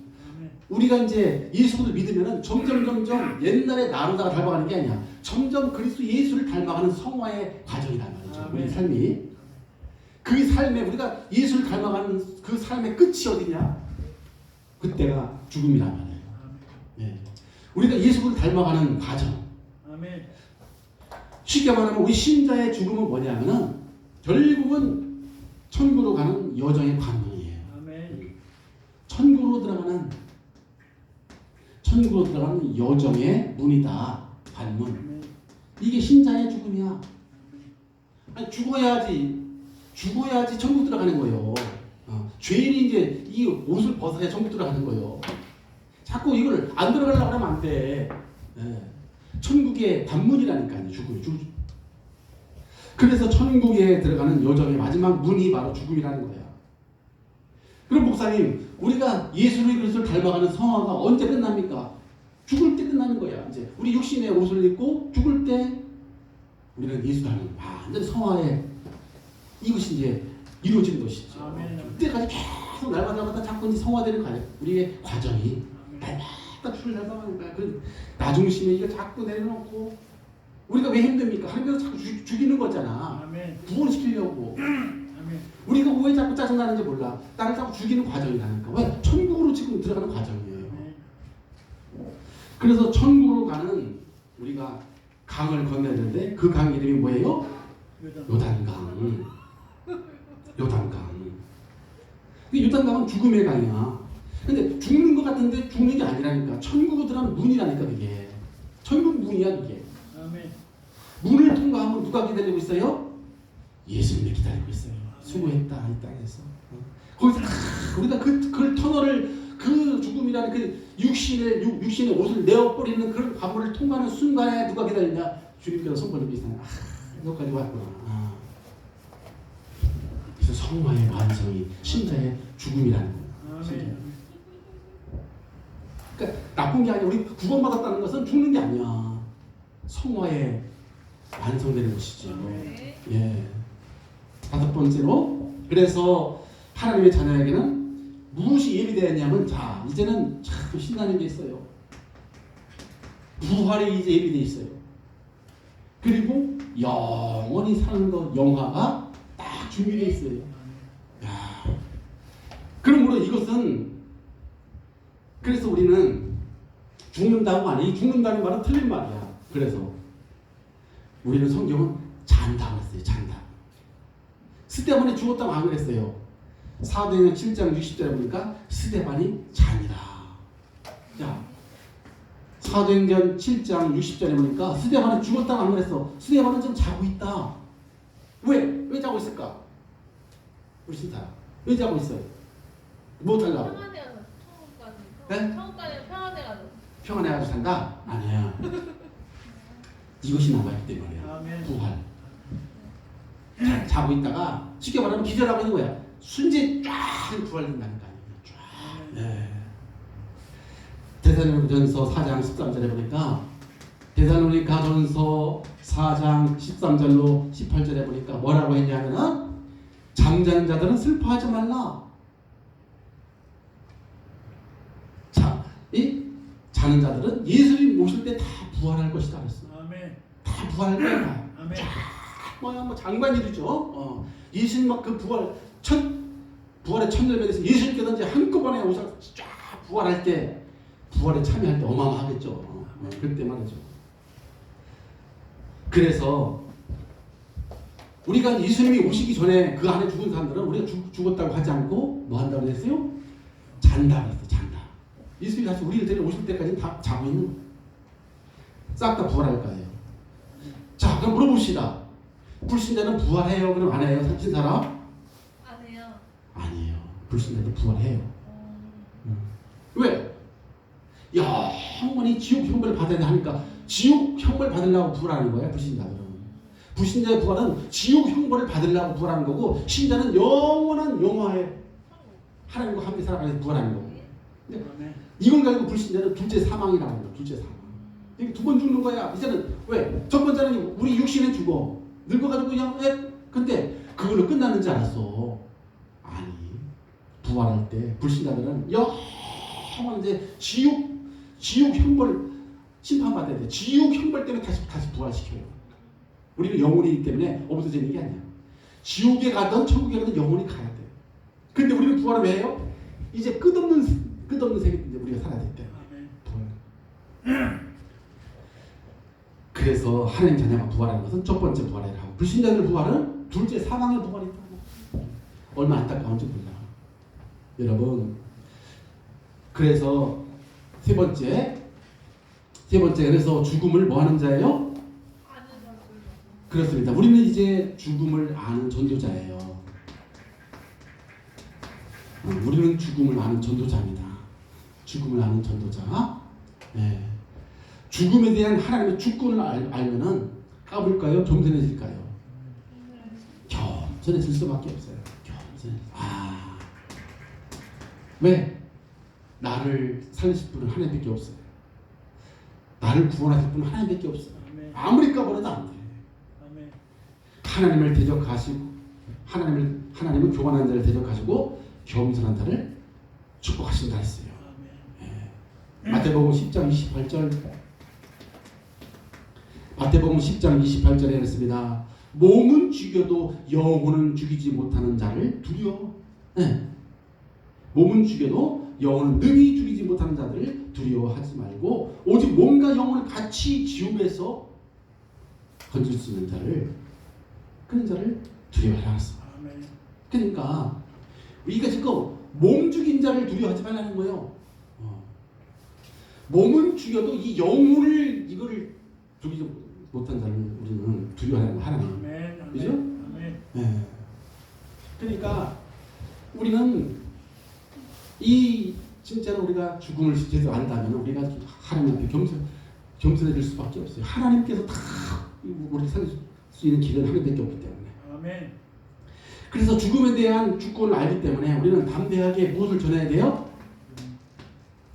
Speaker 1: 우리가 이제 예수를 믿으면은 점점 옛날에 나로다가 닮아가는 게 아니야. 점점 그리스도 예수를 닮아가는 성화의 과정이란 말이죠. 우리 삶이. 그 삶에 우리가 예수를 닮아가는 그 삶의 끝이 어디냐? 그때가 죽음이란 말이에요. 우리가 예수를 닮아가는 과정. 쉽게 말하면 우리 신자의 죽음은 뭐냐면은 결국은 천국으로 가는 여정의 관문이에요. 천국으로 들어가는 여정의 문이다. 관문. 이게 신자의 죽음이야. 아니, 죽어야지 천국 들어가는 거예요. 죄인이 이제 이 옷을 벗어야 천국 들어가는 거예요. 자꾸 이걸 안 들어가려고 하면 안 돼. 천국의 관문이라니까요. 죽음이. 그래서 천국에 들어가는 여정의 마지막 문이 바로 죽음이라는 거야. 그럼 목사님, 우리가 예수를 그리스도를 닮아가는 성화가 언제 끝납니까? 죽을 때 끝나는 거야. 이제 우리 육신의 옷을 입고 죽을 때 우리는 예수 닮는 완전히 성화에 이것이 이제 이루어지는 것이죠. 그때까지 계속 날마다 자꾸 이제 성화되는 거예요. 우리의 과정이 날마다 주를 닮아가는 거야. 그 나중심에 이거 자꾸 내려놓고 우리가 왜 힘듭니까? 하나님께서 자꾸 죽이는 거잖아. 구원시키려고. 우리가 왜 자꾸 짜증나는지 몰라. 나를 자꾸 죽이는 과정이라니까. 왜? 천국으로 지금 들어가는 과정이에요. 그래서 천국으로 가는 우리가 강을 건너야 되는데 그 강 이름이 뭐예요? 요단강. 요단강. 요단강은 죽음의 강이야. 근데 죽는 것 같은데 죽는 게 아니라니까. 천국으로 들어가는 문이라니까 그게. 천국 문이야 그게.
Speaker 2: 아멘.
Speaker 1: 문을 통과하면 누가 기다리고 있어요? 예수님이 기다리고 있어요. 수고했다 이 땅에서. 거기서 우리가 그 터널을 그 죽음이라는 그 육신의 옷을 내어버리는 그런 과물을 통과하는 순간에 누가 기다리냐? 주님께서 손벌을 비슷하네. 여기까지 왔구나. 그래서 성화의 완성이 신자의 죽음이라는 거예요.
Speaker 2: 아멘.
Speaker 1: 그러니까 나쁜 게 아니야. 우리 구원받았다는 것은 죽는 게 아니야. 성화의 완성되는 것이지. 예. 다섯 번째로 그래서 하나님의 자녀에게는 무엇이 예비되었냐면 자 이제는 참 신나는 게 있어요. 부활이 이제 예비되어 있어요. 그리고 영원히 사는 것 영화가 딱 준비되어 있어요. 야. 그러므로 이것은 그래서 우리는 죽는다고 하니 죽는다는 말은 틀린 말이야. 그래서 우리는 성경은 잔다 그랬어요. 잔다. 스데반이 죽었다고 안 그랬어요. 사도행전 7장 60절에 보니까 스데반이 잔이다. 자, 사도행전 7장 60절에 보니까 스데반은 죽었다고 안 그랬어. 스데반은 지금 자고 있다. 왜 자고 있을까? 우리 신사 왜 자고 있어요? 뭐 달라고?
Speaker 3: 평안해가지고 천국까지.
Speaker 1: 네?
Speaker 3: 천국까지 평안해가지고.
Speaker 1: 평안해가지고 산다? 아니야. 이것이 남아있기 때문이야.
Speaker 2: 아멘.
Speaker 1: 부활. 자고 있다가 쉽게 말하면 기절하고 있는 거야. 순지 쫙 부활된다는 거 아니에요. 쫙. 네. 데살로니가전서 4장 13절에 보니까 데살로니가전서 4장 13절로 18절에 보니까 뭐라고 했냐면은 잠자는 자들은 슬퍼하지 말라. 이 자는 자들은 예수님 오실 때 다 부활할 것이다 그랬어.
Speaker 2: 아멘.
Speaker 1: 다 부활할 거야.
Speaker 2: 아멘.
Speaker 1: 뭐 장관일이죠. 예수님 막 그 부활의 첫날에서 예수님께서 이제 한꺼번에 오셔서 쫙 부활할 때 부활에 참여할 때 어마어마하겠죠. 그때 말이죠. 그래서 우리가 예수님이 오시기 전에 그 안에 죽은 사람들은 우리가 죽었다고 하지 않고 뭐 한다고 했어요? 잔다 그랬어요. 잔다. 예수님이 다시 우리를 데려 오실 때까지 다 자고 있는 거예요. 싹 다 부활할 거예요. 자, 그럼 물어봅시다. 불신자는 부활해요? 그럼 안 해요? 삼신 사람?
Speaker 3: 안 해요.
Speaker 1: 아니에요. 불신자도 부활해요. 왜? 영원히 지옥 형벌을 받아야 하니까 지옥 형벌 받으려고 부활하는 거야 불신자들은. 불신자의 부활은 지옥 형벌을 받으려고 부활하는 거고 신자는 영원한 영화에 하나님과 함께 살아가면서 부활하는 거고.
Speaker 2: 아멘.
Speaker 1: 이걸 가지고 불신자는 둘째 사망이라는 거야. 둘째 사망. 이게 두 번 죽는 거야. 이제는 왜? 첫 번째는 우리 육신은 죽어. 늙어가지고 그냥 근데 그걸로 끝나는 줄 알았어. 아니 부활할 때 불신자들은 영원 이제 지옥 형벌 심판받아야 돼. 지옥 형벌 때문에 다시 부활시켜요. 우리는 영혼이기 때문에 없어지는 게 아니야. 지옥에 가든 천국에 가든 영혼이 가야 돼. 근데 우리는 부활을 왜 해요? 이제 끝없는 세계 이제 우리가 살아야 될 때. 부활. 그래서 하나님 자녀가 부활하는 것은 첫 번째 부활이라고 하고 불신자들 부활은 둘째 사망의 부활이라고. 얼마나 안타까운지 몰라. 여러분. 그래서 세 번째 그래서 죽음을 뭐 하는 자예요?
Speaker 3: 아는 자들.
Speaker 1: 그렇습니다. 우리는 이제 죽음을 아는 전도자예요. 우리는 죽음을 아는 전도자입니다. 죽음을 아는 전도자. 네. 죽음에 대한 하나님의 주권을 알면은 까불까요? 겸손해질까요? 겸손해질 수밖에 없어요. 왜? 나를 살리실 분은 하나님밖에 없어요. 나를 구원하실 분은 하나님밖에 없어요. 아무리 까불어도 안 돼. 하나님을 대적하시고 하나님은 교만한 자를 대적하시고 겸손한 자를 축복하신다 했어요. 마태복음 10장 28절. 마태복음 10장 28절에 그랬습니다. 몸은 죽여도 영혼은 죽이지 못하는 자를 두려워. 네. 몸은 죽여도 영혼을 능히 죽이지 못하는 자들을 두려워하지 말고 오직 몸과 영혼을 같이 지옥에서 건질 수 있는 자를, 그런 자를 두려워하라. 그러니까 우리가 지금 몸 죽인 자를 두려워하지 말라는 거예요. 몸은 죽여도 이 영혼을 이거를 죽이지 못한 자를 우리는 두려워하는 하나님. 그죠? 네. 그러니까 우리는 이 진짜로 우리가 죽음을 제대로 안다면 우리가 하나님 앞에 겸손해질 수밖에 없어요. 하나님께서 다 우리 살릴 수 있는 길은 하나님밖에 없기 때문에.
Speaker 2: 아멘.
Speaker 1: 그래서 죽음에 대한 주권을 알기 때문에 우리는 담대하게 무엇을 전해야 돼요?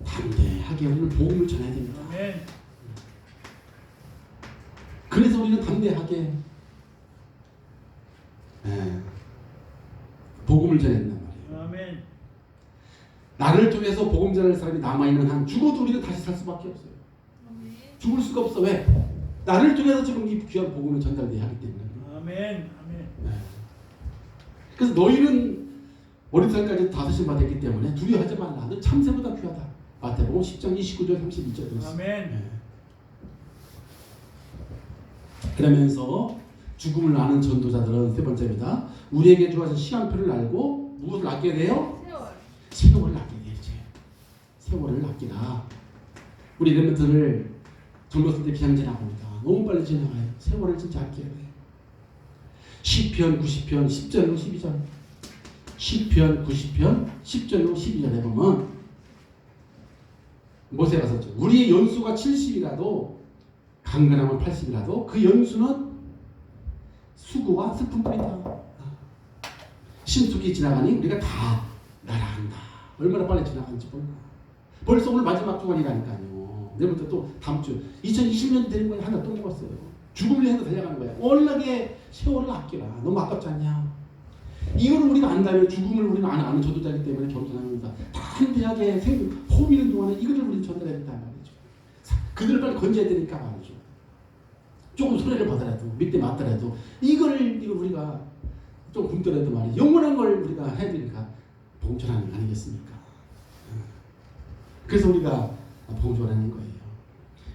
Speaker 1: 담대하게 우리는 복음을 전해야 됩니다.
Speaker 2: 아멘.
Speaker 1: 그래서 우리는 담대하게 복음을 전했단 말이에요.
Speaker 2: 아멘.
Speaker 1: 나를 통해서 복음 전할 사람이 남아있는 한 죽어도 우리는 다시 살 수밖에 없어요. 죽을 수가 없어. 왜? 나를 통해서 지금 이 귀한 복음을 전달돼야 하기 때문에.
Speaker 2: 아멘.
Speaker 1: 그래서 너희는 머리털까지 다섯신 받았기 때문에 두려워하지 말라. 너 참새보다 귀하다. 마태복음 10장 29절 32절 들었어요.
Speaker 2: 아멘.
Speaker 1: 그러면서 죽음을 아는 전도자들은 세 번째입니다. 우리에게 주어진 시간표를 알고 무엇을 아껴야 돼요? 세월을 아껴야 되지. 세월을 아끼라. 우리 렘넌트를 젊었을 때 그냥 지나갑니다. 너무 빨리 지나가요. 세월을 진짜 아껴야 돼. 시편 90편 10절로 12절. 시편 90편 10절로 12절에 보면 모세가 썼죠. 우리의 연수가 70이라도 강건하면 80이라도 그 연수는 수고와 슬픔뿐이다. 신속히 지나가니 우리가 다 날아간다. 얼마나 빨리 지나가는지 몰라. 벌써 오늘 마지막 주간이라니까요. 내일부터 또 다음 주 2020년 되는 거에 하나 또 먹었어요. 죽음을 향해서 달려가는 거야. 워낙에 세월을 아끼라. 너무 아깝지 않냐? 이거를 우리가 안다면 죽음을 우리는 아는 전도자이기 때문에 겸손합니다. 담대하게 호흡 있는 동안에 이거를 우리는 전달해야 된다 말이죠. 그들을 빨리 건져야 되니까 말이죠. 조금 손해를 받더라도 밑에 맞더라도 이걸 우리가 좀 굶더라도 말이죠. 영원한 걸 우리가 해야 되니까 복음 전하는 거 아니겠습니까? 그래서 우리가 복음 전하는 거예요.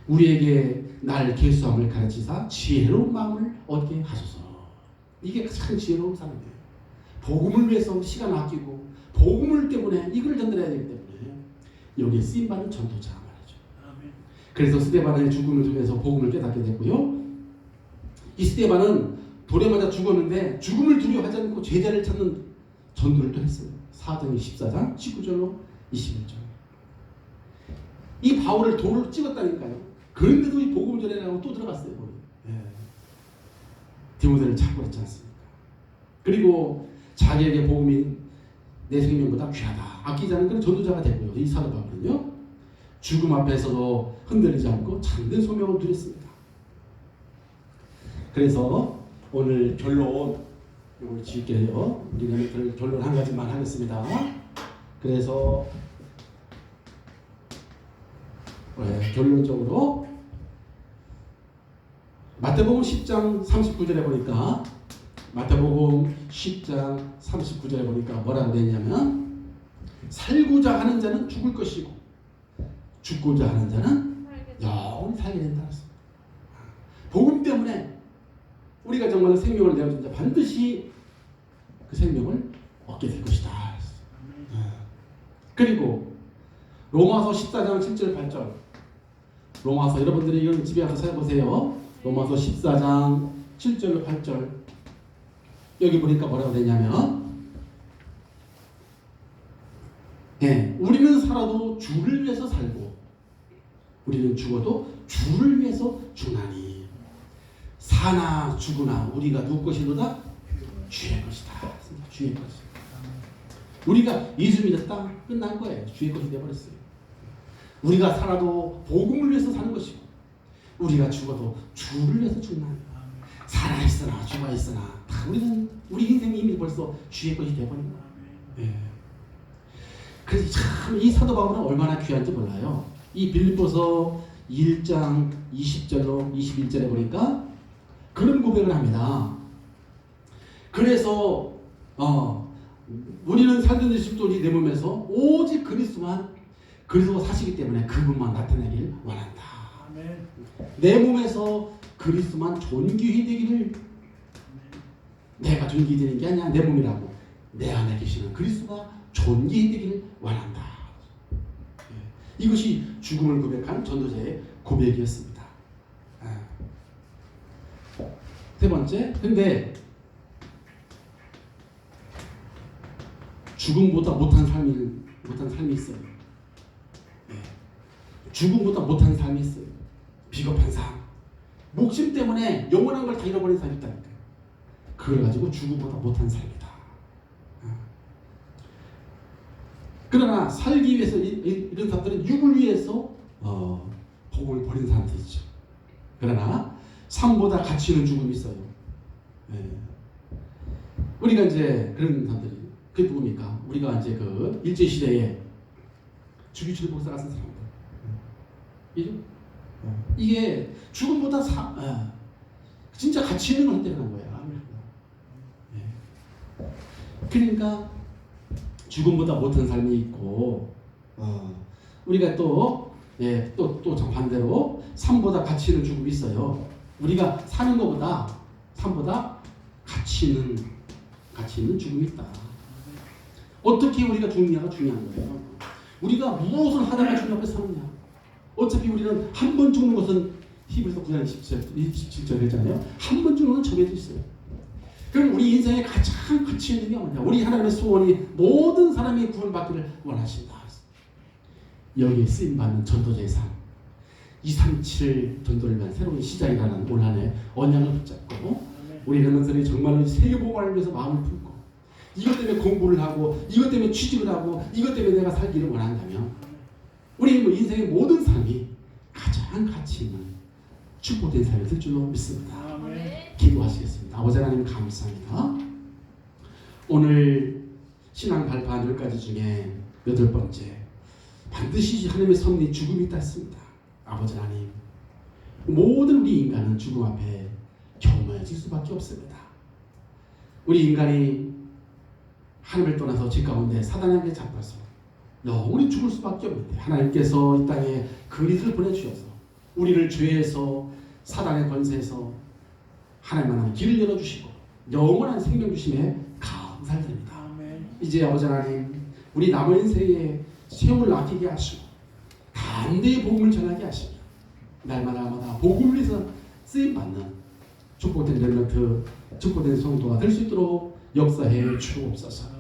Speaker 1: 우리에게 날 계수함을 가르치사 지혜로운 마음을 얻게 하소서. 이게 가장 지혜로운 사람이에요. 복음을 위해서 시간 아끼고 복음을 때문에 이걸 전달해야 되기 때문에 여기에 쓰임받는 전도자 말이죠.
Speaker 2: 아멘.
Speaker 1: 그래서 스데반의 죽음을 통해서 복음을 깨닫게 됐고요. 이 스데반은 돌에 맞아 죽었는데 죽음을 두려워하지 않고 제자를 찾는 전도를 또 했어요. 사도행 14장 19절로 21절. 이 바울을 돌을 찍었다니까요. 그런데도 이 복음 전해라고 또 들어갔어요. 디모데를 찾고 그랬지 않습니까? 그리고 자기에게 복음이 내 생명보다 귀하다. 아끼지 않은 그런 전도자가 되고요. 이 사도 바울은요. 죽음 앞에서도 흔들리지 않고 참된 소명을 누렸습니다. 그래서 오늘 결론 이걸 지을게요. 우리는 결론 한 가지만 하겠습니다. 그래서 결론적으로 마태복음 10장 39절에 보니까 마태복음 10장 39절에 보니까 뭐라고 되냐면 살고자 하는 자는 죽을 것이고 죽고자 하는 자는 영원히 살게 된다. 복음 때문에 우리가 정말 생명을 내어준 자 반드시 그 생명을 얻게 될 것이다. 그리고 로마서 14장 7절 8절 로마서 여러분들이 이건 집에 가서 찾아보세요. 로마서 14장 7절로 8절 여기 보니까 뭐라고 되냐면 우리는 살아도 주를 위해서 살고 우리는 죽어도 주를 위해서 죽나니 사나 죽으나 우리가 누구 것이로다? 주의 것이다. 주의 것이다. 우리가 예수 믿었다? 끝난 거예요. 주의 것이 되어버렸어요. 우리가 살아도 복음을 위해서 사는 것이고 우리가 죽어도 주를 위해서 죽나니 살아있으나 죽어있으나 다 우리 인생이 이미 벌써 주의 것이 되어버린 거예요. 그래서 참 이 사도 바울은 얼마나 귀한지 몰라요. 이 빌립보서 1장 20절로 21절에 보니까 그런 고백을 합니다. 그래서 우리는 살던 20도 우리 내 몸에서 오직 그리스도 사시기 때문에 그분만 나타내길 원한다.
Speaker 2: 아멘.
Speaker 1: 내 몸에서 그리스도만 존귀히 되기를. 내가 존귀히 되는 게 아니야. 내 몸이라고. 내 안에 계시는 그리스도가 존귀히 되기를 원한다. 이것이 죽음을 고백한 전도자의 고백이었습니다. 세 번째, 근데 죽음보다 못한 삶이 있어요. 죽음보다 못한 삶이 있어요. 비겁한 삶. 목심 때문에 영원한 걸 다 잃어버린 삶이 있다니까요. 그걸 가지고 죽음보다 못한 삶이다. 그러나 살기 위해서 이런 사람들은 육을 위해서 복을 버린 사람들이 있죠. 그러나 삶보다 가치 있는 죽음이 있어요. 우리가 이제 그런 사람들이 그게 누굽니까? 우리가 이제 그 일제 시대에 주기철 목사가 쓴 사람들. 이게 죽음보다 진짜 가치 있는 걸 선택하는 거야. 그러니까 죽음보다 못한 삶이 있고, 우리가 또 정반대로 삶보다 가치 있는 죽음이 있어요. 우리가 사는 것보다 삶보다 가치 있는 죽음이 있다. 어떻게 우리가 죽느냐가 중요한 거예요. 우리가 무엇을 하다가 죽냐고 사느냐. 어차피 우리는 한 번 죽는 것은 히브리서 9장 27절 했잖아요. 한 번 죽는 건 정해져 있어요. 그럼 우리 인생에 가장 가치 있는 게 뭐냐? 우리 하나님의 소원이 모든 사람이 구원받기를 원하신다. 여기에 쓰임받는 전도자의 삶. 237 전도를 위한 새로운 시작이라는 올 한해 언약을 붙잡고 우리 렘넌트들이 정말로 세계복음을 위해서 마음을 품고 이것 때문에 공부를 하고 이것 때문에 취직을 하고 이것 때문에 내가 살기를 원한다면 우리 인생의 모든 삶이 가장 가치 있는 축복된 삶이 될 줄로 믿습니다. 기도하시겠습니다. 아버지 하나님 감사합니다. 오늘 신앙 발표한 10가지 중에 8번째 반드시 하나님의 섭리 죽음이 있다 했습니다. 아버지 하나님 모든 우리 인간은 죽음 앞에 겸허해질 수밖에 없습니다. 우리 인간이 하나님을 떠나서 집 가운데 사단에게 잡혀서 영원히 죽을 수밖에 없는데 하나님께서 이 땅에 그리스도를 보내주셔서 우리를 죄에서 사단의 권세에서 하나님 길을 열어주시고 영원한 생명 주심에 감사드립니다. 이제 아버지 하나님 우리 남은 인생에 세월 아끼게 하시고 담대히 복음을 전하게 하시며 날마다 복음을 위해서 쓰임받는 축복된 렘넌트 축복된 성도가 될 수 있도록 역사해 주옵소서.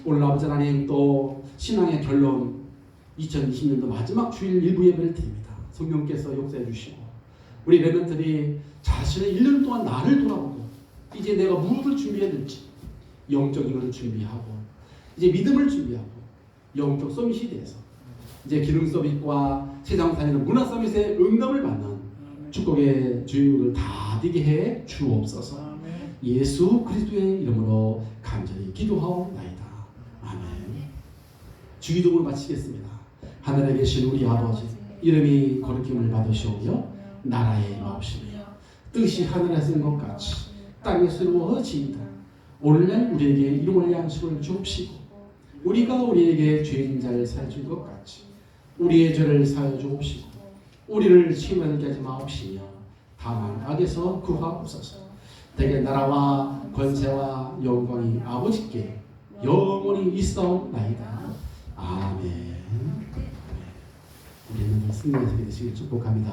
Speaker 1: 오늘 아버지 하나님 또 신앙의 결론 2020년도 마지막 주일 일부 예배를 드립니다. 성령께서 역사해 주시고 우리 렘넌트들이 자신의 1년 동안 나를 돌아보고 이제 내가 무엇을 준비해야 될지 영적인 것을 준비하고 이제 믿음을 준비하고 영적 서밋이 돼서 이제 기능 서밋과 세상 다니는 문화 서밋의 응답을 받는 축복의 주역을 다 되게 해 주옵소서. 예수 그리스도의 이름으로 간절히 기도하옵나이다. 아멘. 주기도문을 마치겠습니다. 하늘에 계신 우리 아버지 이름이 거룩힘을 받으시오며 나라의 마옵시며 뜻이 하늘에서 인 것 같이 땅에서 이루어지이다. 오늘날 우리에게 일용할 양식을 주옵시고 우리가 우리에게 죄인 자를 사해 준 것 같이 우리의 죄를 사해 주옵시고 우리를 시험에 들게 하지 마옵시며 다만 악에서 구하옵소서. 대개 나라와 권세와 영광이 아버지께 영원히 있사옵나이다. 아멘. 우리는 승리하시게 되시길 축복합니다.